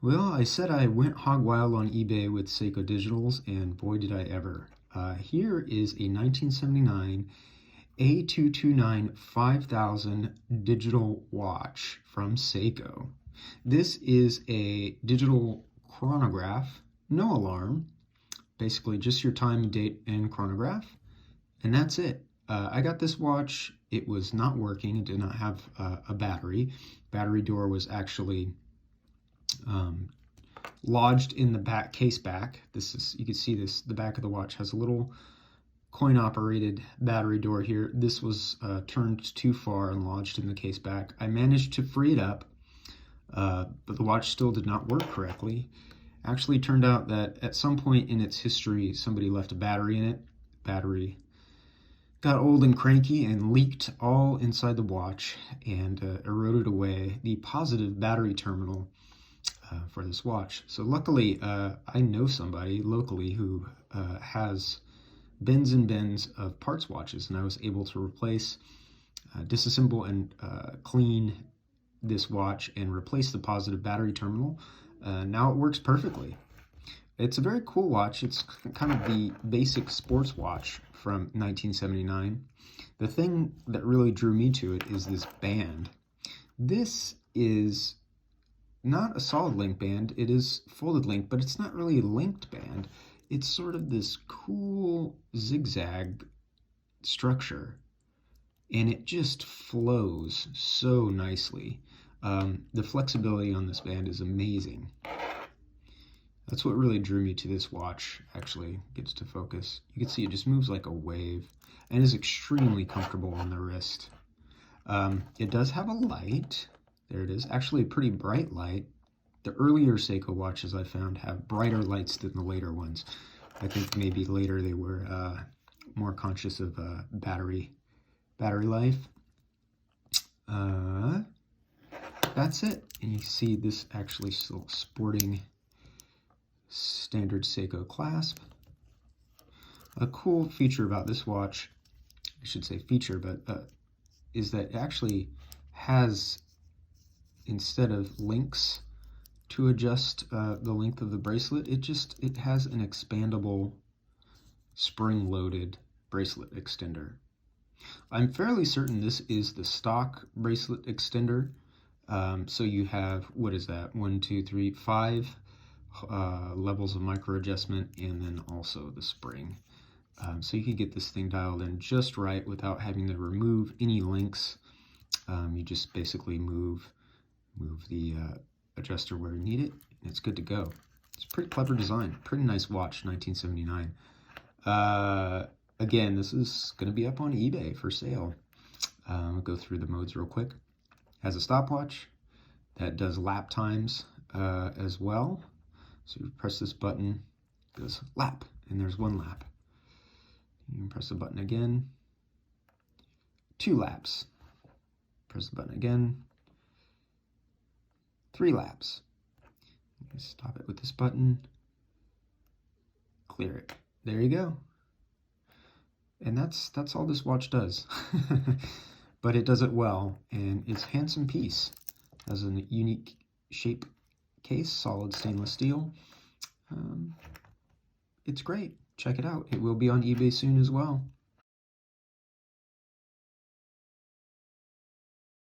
Well, I said I went hog wild on eBay with Seiko digitals, and boy did I ever. Here is a 1979 A229-5000 digital watch from Seiko. This is a digital chronograph, no alarm, basically just your time, date, and chronograph, and that's it. I got this watch. It was not working. It did not have a battery. Battery door was actually um, lodged in the back case back. This is, you can see this, the back of the watch has a little coin operated battery door here. This was turned too far and lodged in the case back. I managed to free it up, but the watch still did not work correctly. Actually turned out that at some point in its history, somebody left a battery in it. Battery got old and cranky and leaked all inside the watch and eroded away the positive battery terminal for this watch. So luckily, I know somebody locally who has bins and bins of parts watches, and I was able to replace, disassemble and clean this watch and replace the positive battery terminal. Now it works perfectly. It's a very cool watch. It's kind of the basic sports watch from 1979. The thing that really drew me to it is this band. This is not a solid link band. It is folded link, but it's not really a linked band. It's sort of this cool zigzag structure, and it just flows so nicely. The flexibility on this band is amazing. That's what really drew me to this watch. Actually gets to focus. You can see it just moves like a wave and is extremely comfortable on the wrist. It does have a light. There it is. Actually a pretty bright light. The earlier Seiko watches I found have brighter lights than the later ones. I think maybe later they were more conscious of battery life. That's it. And you see this actually still sporting standard Seiko clasp. A cool feature about this watch, I should say feature, but is that it actually has, instead of links to adjust the length of the bracelet, it has an expandable spring-loaded bracelet extender. I'm fairly certain this is the stock bracelet extender. So you have, what is that, 1, 2, 3, 5 levels of micro adjustment, and then also the spring. So you can get this thing dialed in just right without having to remove any links. You just basically move the adjuster where you need it, and it's good to go. It's a pretty clever design, pretty nice watch, 1979. Again, this is going to be up on eBay for sale. I'll go through the modes real quick. Has a stopwatch that does lap times as well. So you press this button, it goes lap, and there's 1 lap. You can press the button again, 2 laps. Press the button again, 3 laps. You stop it with this button, clear it. There you go. And that's all this watch does. But it does it well, and it's a handsome piece. Has a unique shape case, solid stainless steel. It's great. Check it out. It will be on eBay soon as well.